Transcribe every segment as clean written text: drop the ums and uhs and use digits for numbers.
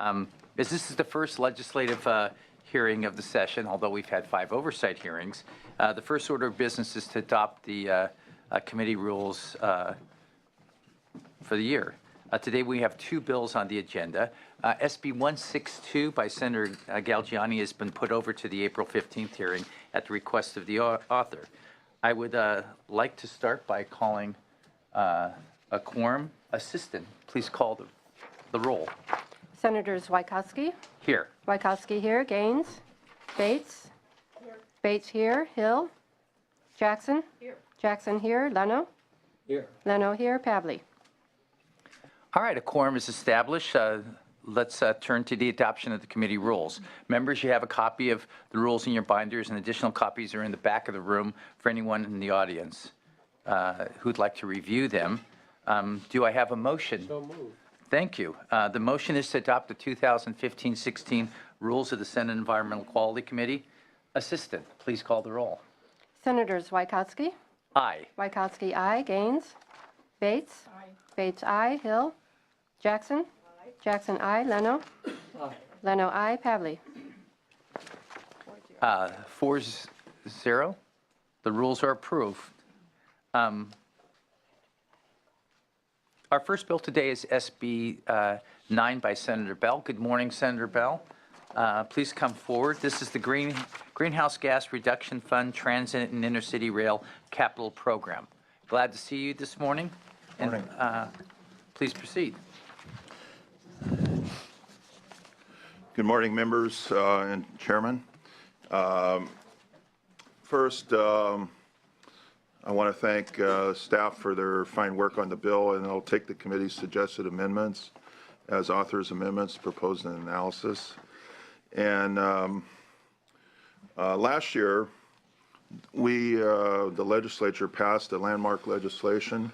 As this is the first legislative hearing of the session, although we've had 5 oversight hearings, the first order of business is to adopt the committee rules for the year. Today we have 2 bills on the agenda. SB 162 by Senator Galgiani has been put over to the April 15th hearing at the request of the author. I would like to start by calling a quorum. Assistant, please call the roll. Senators Wykowski. Here. Wykowski here. Gaines. Bates. Here. Bates here. Hill. Jackson. Here. Jackson here. Leno. Here. Leno here. Pavley. All right, a quorum is established. Let's turn to the adoption of the committee rules. Members, you have a copy of the rules in your binders, and additional copies are in the back of the room for anyone in the audience who'd like to review them. Do I have a motion? So moved. Thank you. The motion is to adopt the 2015-16 rules of the Senate Environmental Quality Committee. Assistant, please call the roll. Senators Wykowski. Aye. Wykowski, aye. Gaines. Bates. Aye. Bates, aye. Hill. Jackson. Aye. Jackson, aye. Leno. Aye. Leno, aye. Pavley. 4-0. The rules are approved. Our first bill today is SB 9 by Senator Bell. Good morning, Senator Bell. Please come forward. This is the Greenhouse Gas Reduction Fund Transit and Intercity Rail Capital Program. Glad to see you this morning. Morning. And please proceed. Good morning, members and Chairman. First, I want to thank staff for their fine work on the bill, and I'll take the committee's suggested amendments as author's amendments proposed in analysis. And last year, the legislature passed a landmark legislation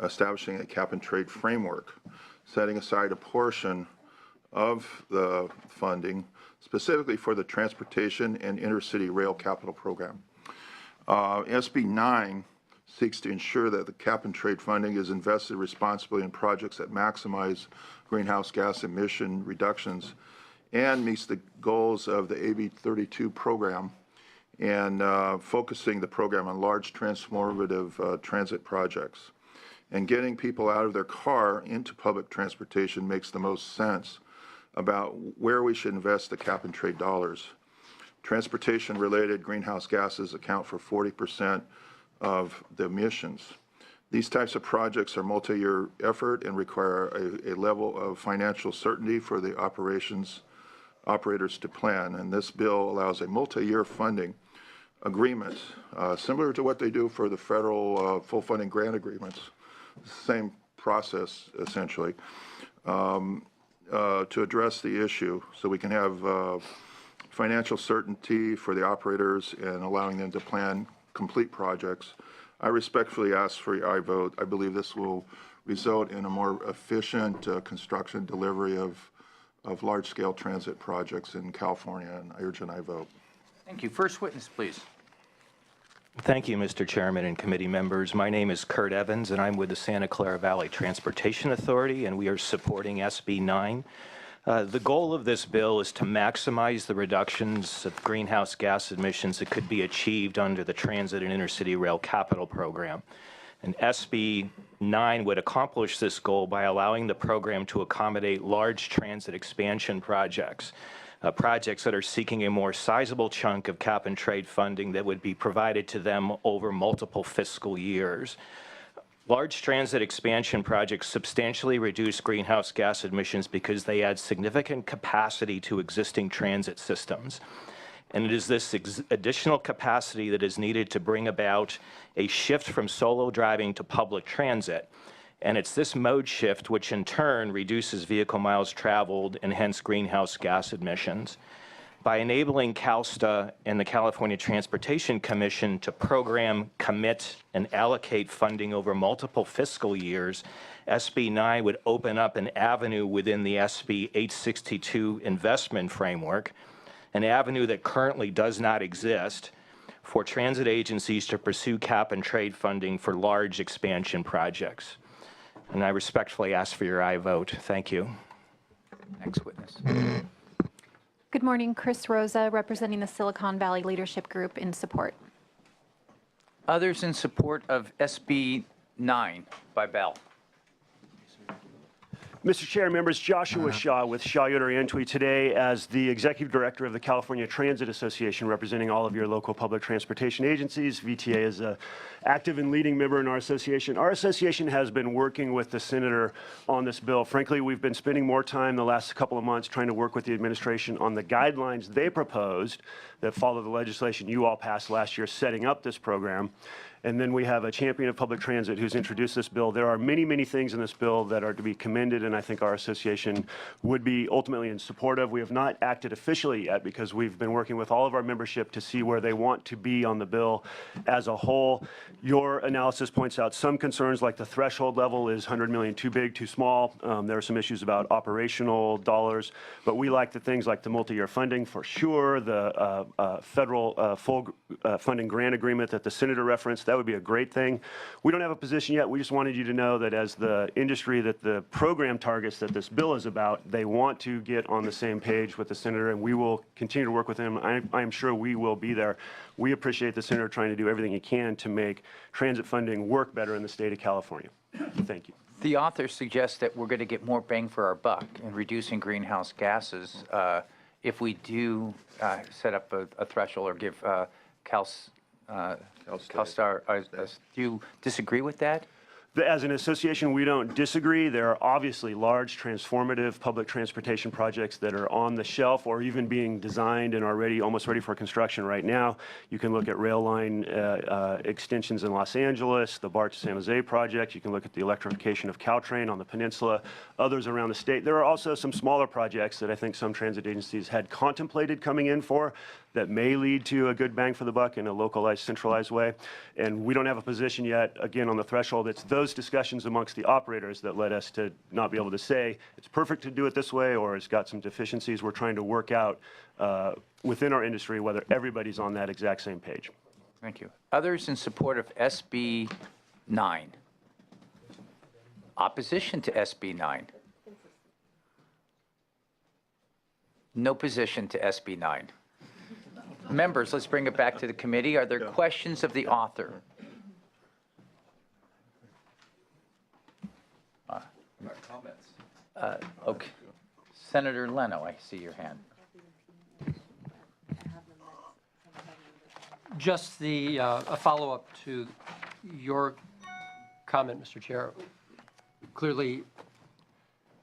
establishing a cap-and-trade framework, setting aside a portion of the funding specifically for the Transportation and Intercity Rail Capital Program. SB 9 seeks to ensure that the cap-and-trade funding is invested responsibly in projects that maximize greenhouse gas emission reductions and meets the goals of the AB 32 program, and focusing the program on large transformative transit projects. And getting people out of their car into public transportation makes the most sense about where we should invest the cap-and-trade dollars. Transportation-related greenhouse gases account for 40% of the emissions. These types of projects are multi-year effort and require a level of financial certainty for the operators to plan. And this bill allows a multi-year funding agreement, similar to what they do for the federal full funding grant agreements. Same process, essentially, to address the issue so we can have financial certainty for the operators and allowing them to plan complete projects. I respectfully ask for your aye vote. I believe this will result in a more efficient construction delivery of large-scale transit projects in California, and I urge an aye vote. Thank you. First witness, please. Thank you, Mr. Chairman and committee members. My name is Kurt Evans, and I'm with the Santa Clara Valley Transportation Authority, and we are supporting SB 9. The goal of this bill is to maximize the reductions of greenhouse gas emissions that could be achieved under the Transit and Intercity Rail Capital Program. And SB 9 would accomplish this goal by allowing the program to accommodate large transit expansion projects. Projects that are seeking a more sizable chunk of cap-and-trade funding that would be provided to them over multiple fiscal years. Large transit expansion projects substantially reduce greenhouse gas emissions because they add significant capacity to existing transit systems. And it is this additional capacity that is needed to bring about a shift from solo driving to public transit. And it's this mode shift which in turn reduces vehicle miles traveled and hence greenhouse gas emissions. By enabling CalSTA and the California Transportation Commission to program, commit, and allocate funding over multiple fiscal years, SB 9 would open up an avenue within the SB 862 investment framework, an avenue that currently does not exist, for transit agencies to pursue cap-and-trade funding for large expansion projects. And I respectfully ask for your aye vote. Thank you. Next witness. Good morning, Chris Rosa, representing the Silicon Valley Leadership Group in support. Others in support of SB 9 by Bell. Mr. Chair, members, Joshua Shaw with Shaw Yoder Antwi today as the Executive Director of the California Transit Association, representing all of your local public transportation agencies. VTA is an active and leading member in our association. Our association has been working with the Senator on this bill. Frankly, we've been spending more time the last couple of months trying to work with the administration on the guidelines they proposed that follow the legislation you all passed last year setting up this program. And then we have a champion of public transit who's introduced this bill. There are many, many things in this bill that are to be commended, and I think our association would be ultimately in support of. We have not acted officially yet because we've been working with all of our membership to see where they want to be on the bill as a whole. Your analysis points out some concerns like the threshold level is 100 million too big, too small. There are some issues about operational dollars, but we like the things like the multi-year funding for sure, the federal full funding grant agreement that the Senator referenced. That would be a great thing. We don't have a position yet. We just wanted you to know that as the industry, that the program targets that this bill is about, they want to get on the same page with the Senator, and we will continue to work with him. I'm sure we will be there. We appreciate the Senator trying to do everything he can to make transit funding work better in the state of California. Thank you. The author suggests that we're going to get more bang for our buck in reducing greenhouse gases if we do set up a threshold or give CalSTAR. Do you disagree with that? As an association, we don't disagree. There are obviously large transformative public transportation projects that are on the shelf or even being designed and are almost ready for construction right now. You can look at rail line extensions in Los Angeles, the BART to San Jose project. You can look at the electrification of Caltrain on the peninsula, others around the state. There are also some smaller projects that I think some transit agencies had contemplated coming in for that may lead to a good bang for the buck in a localized, centralized way. And we don't have a position yet, again, on the threshold. It's those discussions amongst the operators that led us to not be able to say it's perfect to do it this way or it's got some deficiencies. We're trying to work out within our industry whether everybody's on that exact same page. Thank you. Others in support of SB 9? Opposition to SB 9? No position to SB 9. Members, let's bring it back to the committee. Are there questions of the author? Comments. Okay. Senator Leno, I see your hand. Just a follow-up to your comment, Mr. Chair. Clearly,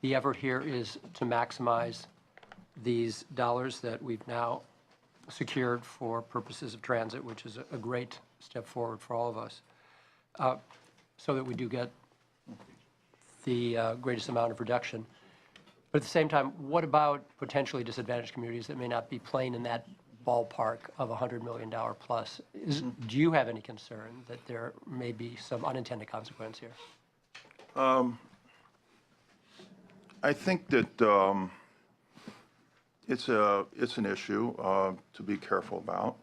the effort here is to maximize these dollars that we've now secured for purposes of transit, which is a great step forward for all of us, so that we do get the greatest amount of reduction. But at the same time, what about potentially disadvantaged communities that may not be playing in that ballpark of $100 million plus? Do you have any concern that there may be some unintended consequence here? I think that it's an issue to be careful about.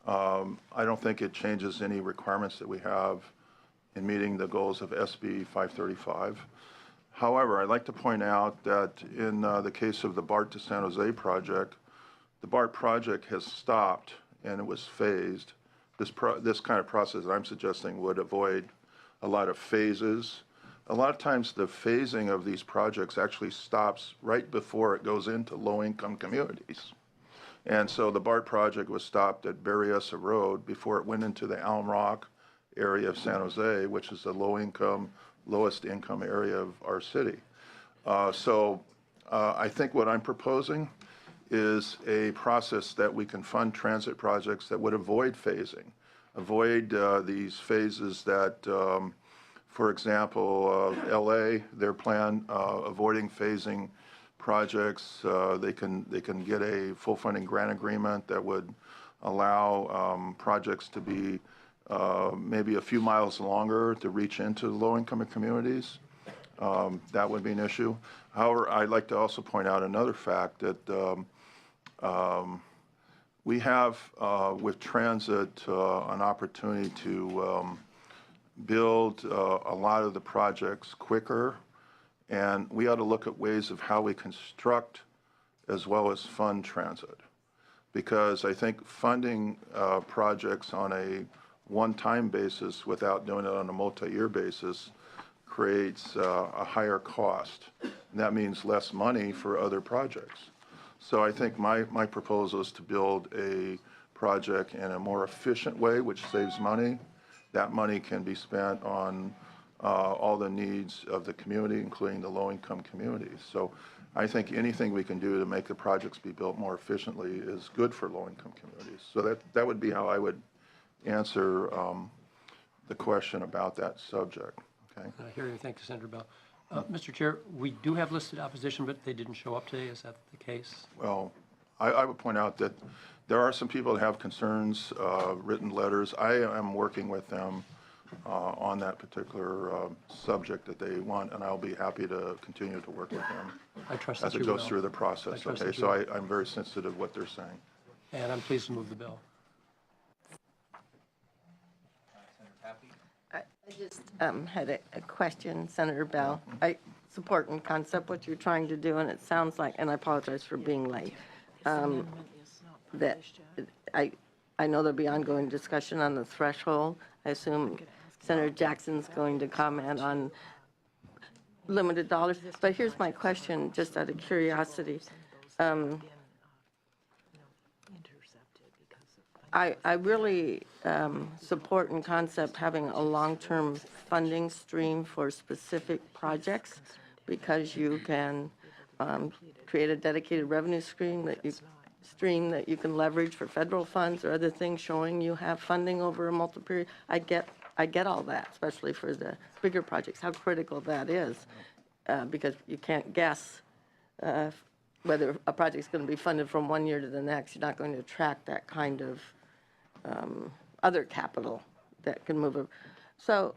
I don't think it changes any requirements that we have in meeting the goals of SB 535. However, I'd like to point out that in the case of the BART to San Jose project, the BART project has stopped and it was phased. This kind of process that I'm suggesting would avoid a lot of phases. A lot of times the phasing of these projects actually stops right before it goes into low-income communities. And so the BART project was stopped at Berryessa Road before it went into the Alum Rock area of San Jose, which is the lowest income area of our city. I think what I'm proposing is a process that we can fund transit projects that would avoid phasing, avoid these phases that for example, LA, their plan avoiding phasing projects, they can get a full funding grant agreement that would allow projects to be maybe a few miles longer to reach into low-income communities. That would be an issue. However, I'd like to also point out another fact that we have with transit an opportunity to build a lot of the projects quicker And we ought to look at ways of how we construct as well as fund transit. Because I think funding projects on a one-time basis without doing it on a multi-year basis creates a higher cost. And that means less money for other projects. So I think my proposal is to build a project in a more efficient way, which saves money. That money can be spent on all the needs of the community, including the low-income communities. So I think anything we can do to make the projects be built more efficiently is good for low-income communities. So that would be how I would answer the question about that subject. Okay. I hear you. Thank you, Senator Bell. Mr. Chair, we do have listed opposition, but they didn't show up today. Is that the case? Well, I would point out that there are some people that have concerns, written letters. I am working with them on that particular subject that they want, and I'll be happy to continue to work with them I trust as that it you goes will. through the I process. trust Okay, that you so will. I'm very sensitive to what they're saying. And I'm pleased to move the bill. I just had a question, Senator Bell. I support in concept what you're trying to do, and it sounds like, and I apologize for being late, that I know there'll be ongoing discussion on the threshold. I assume Senator Jackson's going to comment on limited dollars. But here's my question, just out of curiosity. I really support in concept having a long-term funding stream for specific projects, because you can create a dedicated revenue stream that you can leverage for federal funds or other things, showing you have funding over a multiple period. I get all that, especially for the bigger projects, how critical that is, because you can't guess whether a project's going to be funded from one year to the next. You're not going to attract that kind of other capital that can move it. So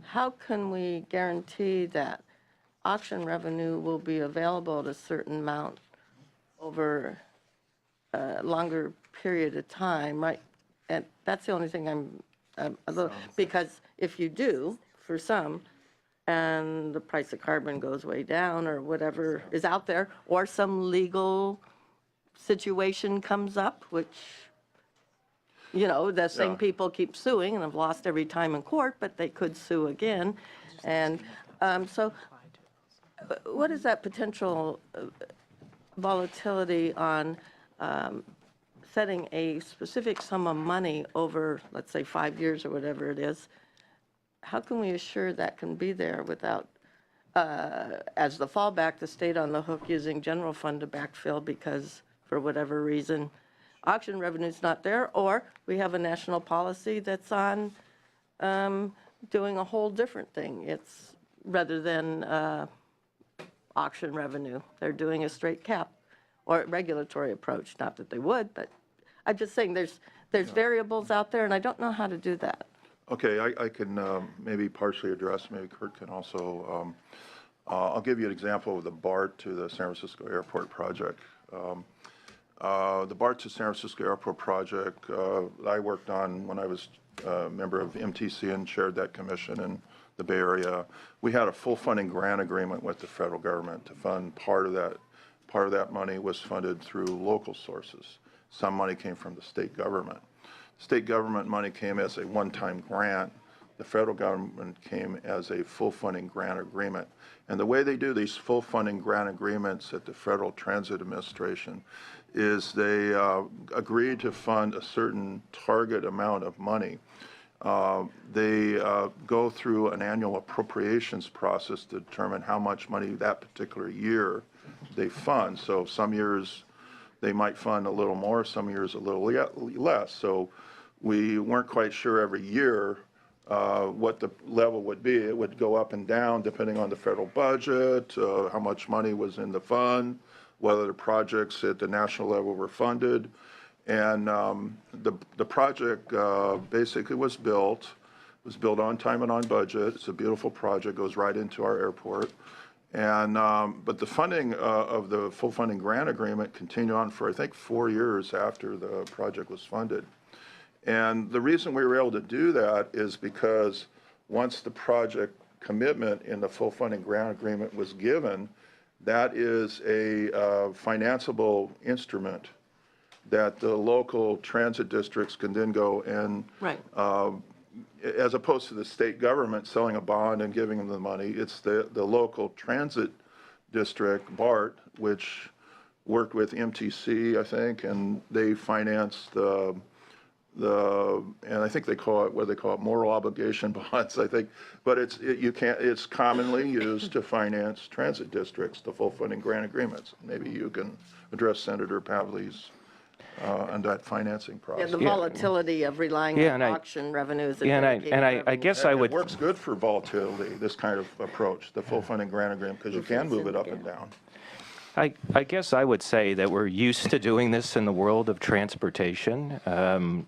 how can we guarantee that auction revenue will be available at a certain amount over a longer period of time, right? And that's the only thing I'm a little, because if you do, for some, and the price of carbon goes way down or whatever is out there, or some legal situation comes up, which, you know, the same people keep suing and have lost every time in court, but they could sue again. And so what is that potential volatility on setting a specific sum of money over, let's say, 5 years or whatever it is? How can we assure that can be there without, as the fallback, the state on the hook using general fund to backfill because, for whatever reason, auction revenue's not there, or we have a national policy that's on doing a whole different thing. It's, rather than auction revenue, they're doing a straight cap or regulatory approach. Not that they would, but I'm just saying there's variables out there, and I don't know how to do that. Okay, I can maybe partially address, maybe Kurt can also, I'll give you an example of the BART to the San Francisco Airport project. The BART to San Francisco Airport project I worked on when I was a member of MTC and chaired that commission in the Bay Area. We had a full funding grant agreement with the federal government to fund part of that. Part of that money was funded through local sources. Some money came from the state government. State government money came as a one-time grant. The federal government came as a full funding grant agreement. And the way they do these full funding grant agreements at the Federal Transit Administration is they agree to fund a certain target amount of money. They go through an annual appropriations process to determine how much money that particular year they fund. So some years they might fund a little more, some years a little less. So we weren't quite sure every year what the level would be. It would go up and down depending on the federal budget, how much money was in the fund, whether the projects at the national level were funded. And the project basically was built on time and on budget. It's a beautiful project, goes right into our airport. And but the funding of the full funding grant agreement continued on for, I think, 4 years after the project was funded. And the reason we were able to do that is because once the project commitment in the full funding grant agreement was given, that is a financeable instrument that the local transit districts can then go and, Right. as opposed to the state government selling a bond and giving them the money, it's the local transit district, BART, which worked with MTC, I think, and they financed and I think they call it, what do they call it, moral obligation bonds, I think. But it's commonly used to finance transit districts, the full funding grant agreements. Maybe you can address Senator Pavley's on that financing Yeah, process. the volatility of relying Yeah, on and auction revenues. Yeah, and I guess I would. It works good for volatility, this kind of approach, the full funding grant agreement, because you can move it up and down. I guess I would say that we're used to doing this in the world of transportation.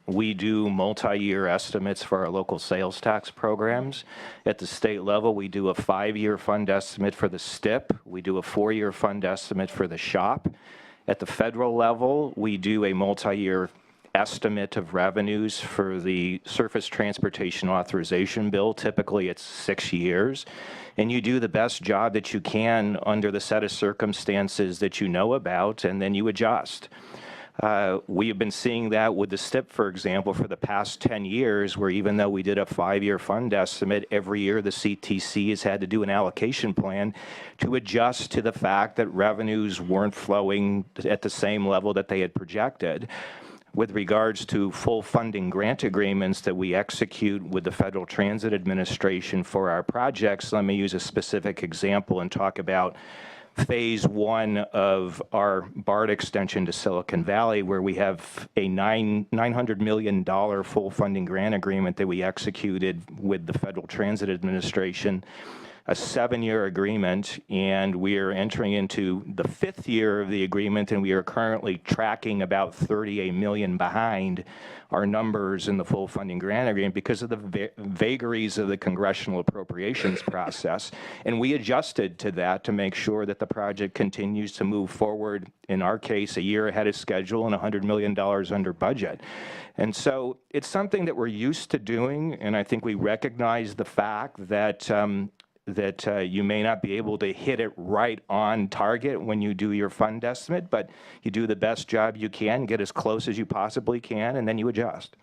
We do multi-year estimates for our local sales tax programs. At the state level, we do a 5-year fund estimate for the STIP. We do a 4-year fund estimate for the SHOP. At the federal level, we do a multi-year estimate of revenues for the Surface Transportation Authorization Bill. Typically, it's 6 years. And you do the best job that you can under the set of circumstances that you know about, and then you adjust. We have been seeing that with the STIP, for example, for the past 10 years, where even though we did a 5-year fund estimate, every year the CTC has had to do an allocation plan to adjust to the fact that revenues weren't flowing at the same level that they had projected. With regards to full funding grant agreements that we execute with the Federal Transit Administration for our projects, let me use a specific example and talk about phase 1 of our BART extension to Silicon Valley, where we have a $900 million full funding grant agreement that we executed with the Federal Transit Administration, a 7-year agreement, and we are entering into the 5th year of the agreement, and we are currently tracking about $38 million behind our numbers in the full funding grant agreement because of the vagaries of the congressional appropriations process. And we adjusted to that to make sure that the project continues to move forward, in our case, a year ahead of schedule and $100 million under budget. And so it's something that we're used to doing, and I think we recognize the fact that you may not be able to hit it right on target when you do your fund estimate, but you do the best job you can, get as close as you possibly can, and then you adjust.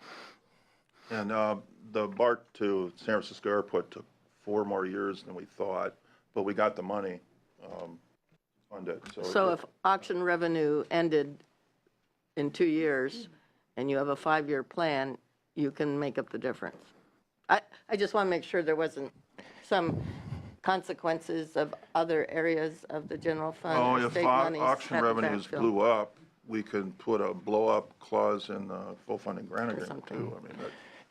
And the BART to San Francisco Airport took 4 more years than we thought, but we got the money funded. So if auction revenue ended in 2 years and you have a 5-year plan, you can make up the difference. I just want to make sure there wasn't some consequences of other areas of the general fund. Oh, or if state monies auction had to revenues backfill. blew up, we could put a blow-up clause in the full funding grant agreement something. too. I mean,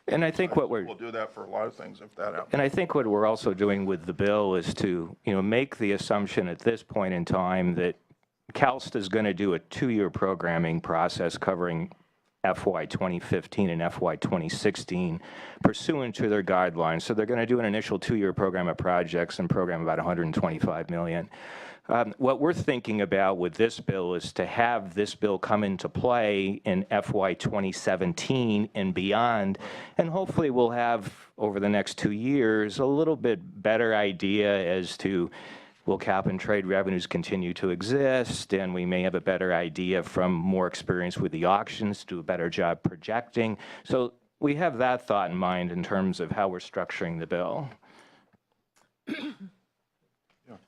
And I think what we'll do that for a lot of things if that happens. And I think what we're also doing with the bill is to, make the assumption at this point in time that CalSTA is going to do a 2-year programming process covering FY 2015 and FY 2016 pursuant to their guidelines. So they're going to do an initial 2-year program of projects and program about $125 million. What we're thinking about with this bill is to have this bill come into play in FY 2017 and beyond, and hopefully we'll have, over the next 2 years, a little bit better idea as to will cap and trade revenues continue to exist, and we may have a better idea from more experience with the auctions, do a better job projecting. So we have that thought in mind in terms of how we're structuring the bill.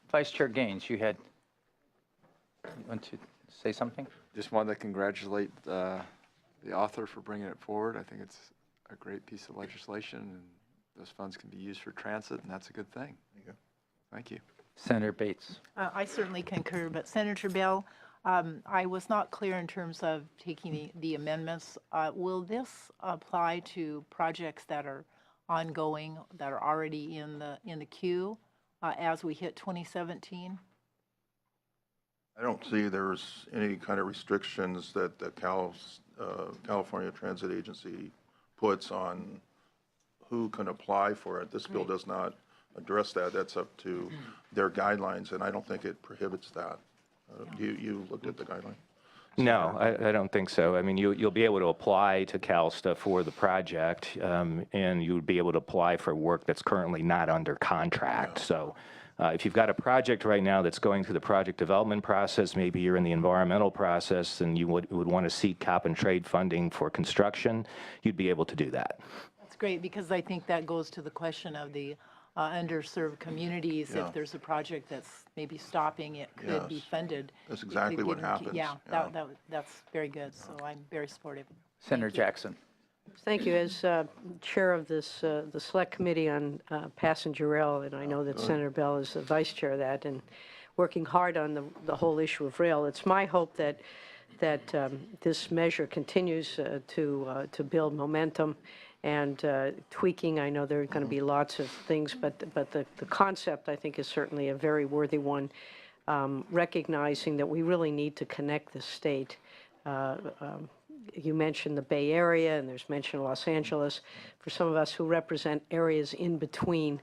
Vice Chair Gaines, you want to say something? Just wanted to congratulate the author for bringing it forward. I think it's a great piece of legislation, and those funds can be used for transit, and that's a good thing. Thank you. Senator Bates. I certainly concur, but Senator Bell, I was not clear in terms of taking the amendments. Will this apply to projects that are ongoing, that are already in the queue as we hit 2017? I don't see there's any kind of restrictions that the California Transit Agency puts on who can apply for it. This bill does not address that. That's up to their guidelines, and I don't think it prohibits that. You looked at the guideline. No, I don't think so. I mean, you'll be able to apply to CalSTA for the project, and you would be able to apply for work that's currently not under contract. So if you've got a project right now that's going through the project development process, maybe you're in the environmental process, and you would want to seek cap and trade funding for construction, you'd be able to do that. That's great, because I think that goes to the question of the underserved communities. Yeah. If there's a project that's maybe stopping, it could be Yes. funded. That's It could exactly what give- happens. Yeah, Yeah. that's very good, so I'm very supportive. Senator Jackson. Thank you. As chair of this, the Select Committee on Passenger Rail, and I know that Senator Bell is the vice chair of that, and working hard on the whole issue of rail, it's my hope that this measure continues to build momentum and tweaking. I know there are going to be lots of things, but the concept, I think, is certainly a very worthy one, recognizing that we really need to connect the state. You mentioned the Bay Area, and there's mention of Los Angeles. For some of us who represent areas in between,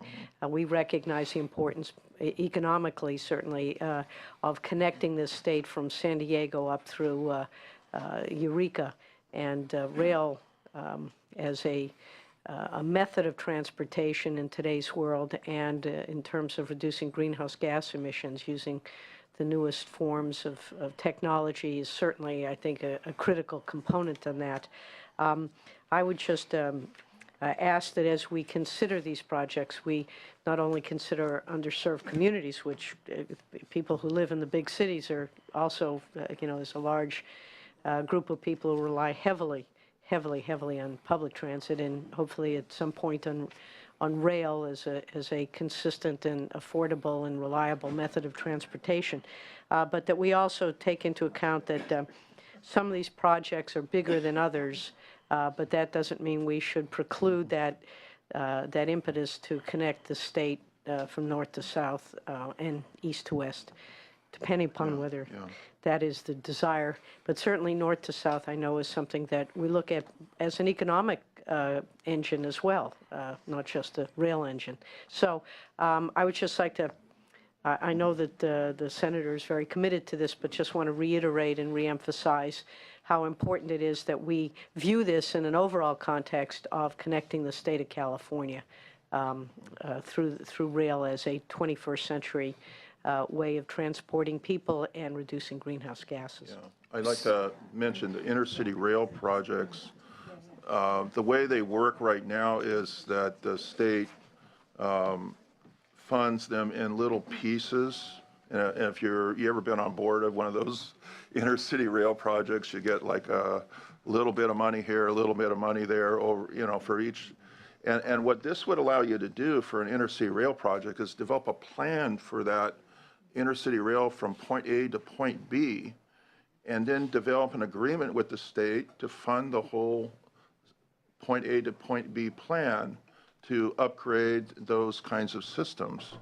we recognize the importance, economically certainly, of connecting this state from San Diego up through Eureka, and rail as a method of transportation in today's world, and in terms of reducing greenhouse gas emissions using the newest forms of technology is certainly, I think, a critical component in that. I would just ask that as we consider these projects, we not only consider underserved communities, which people who live in the big cities are also, there's a large group of people who rely heavily on public transit, and hopefully at some point on rail as a consistent and affordable and reliable method of transportation. But that we also take into account that some of these projects are bigger than others, but that doesn't mean we should preclude that impetus to connect the state from north to south and east to west, depending upon whether that is the desire. But certainly north to south, I know, is something that we look at as an economic engine as well, not just a rail engine. So I would just like to, I know that the senator is very committed to this, but just want to reiterate and reemphasize how important it is that we view this in an overall context of connecting the state of California through rail as a 21st century way of transporting people and reducing greenhouse gases. Yeah. I'd like to mention the intercity rail projects. The way they work right now is that the state funds them in little pieces. And if you ever been on board of one of those intercity rail projects, you get like a little bit of money here, a little bit of money there, over, for each. And what this would allow you to do for an intercity rail project is develop a plan for that intercity rail from point A to point B, and then develop an agreement with the state to fund the whole point A to point B plan to upgrade those kinds of systems.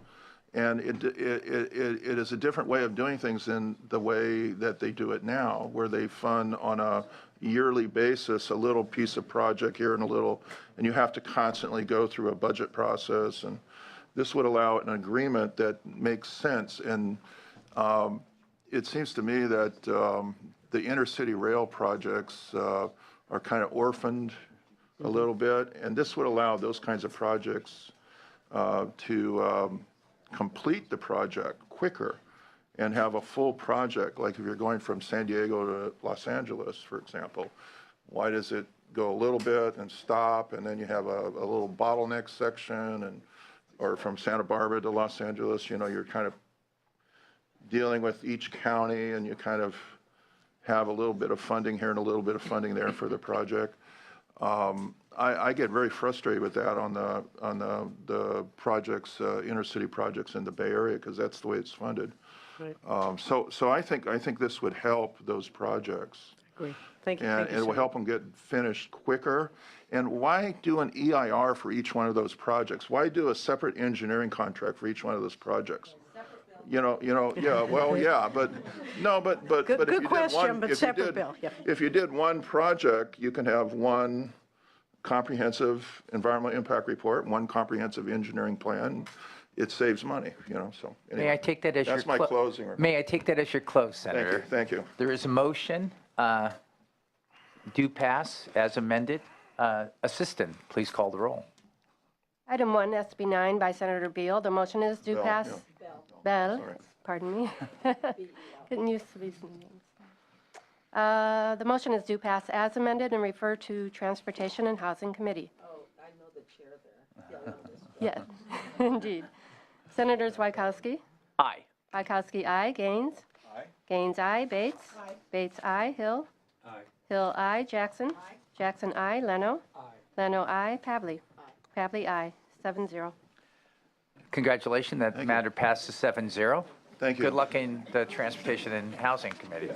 And it is a different way of doing things than the way that they do it now, where they fund on a yearly basis a little piece of project here and a little, and you have to constantly go through a budget process. And this would allow an agreement that makes sense. And it seems to me that the intercity rail projects are kind of orphaned a little bit, and this would allow those kinds of projects to complete the project quicker and have a full project. Like if you're going from San Diego to Los Angeles, for example, why does it go a little bit and stop, and then you have a little bottleneck section, and or from Santa Barbara to Los Angeles, you're kind of dealing with each county, and you kind of have a little bit of funding here and a little bit of funding there for the project. I get very frustrated with that on the projects, intercity projects in the Bay Area, because that's the way it's funded. Right. So I think this would help those projects. Agree. Thank you. And Thank you, it will Senator. help them get finished quicker. And why do an EIR for each one of those projects? Why do a separate engineering contract for each one of those projects? Yeah, well, yeah, but no, but if you Good did question, one, but if you separate did, bill, yeah. if you did one project, you can have one comprehensive environmental impact report, one comprehensive engineering plan. It saves money, so. May I take that as your That's my closing remark. May I take that as your close, Senator? Thank you. There is a motion do pass as amended. Assistant, please call the roll. Item 1, SB 9 by Senator Beal. The motion is do Bell, pass. yeah. Bell. Sorry. Pardon me. Getting used to these meetings. The motion is do pass as amended and refer to Transportation and Housing Committee. Oh, I know the chair there. Yes, indeed. Senators Wykowski. Aye. Wykowski, aye. Gaines. Aye. Gaines, aye. Bates. Bates, aye. Hill. Hill, aye. Jackson. Jackson, aye. Leno. Leno, aye. Pavley. Pavley, aye. 7-0. Congratulations, that matter passes 7-0. Thank you. Good luck in the Transportation and Housing Committee.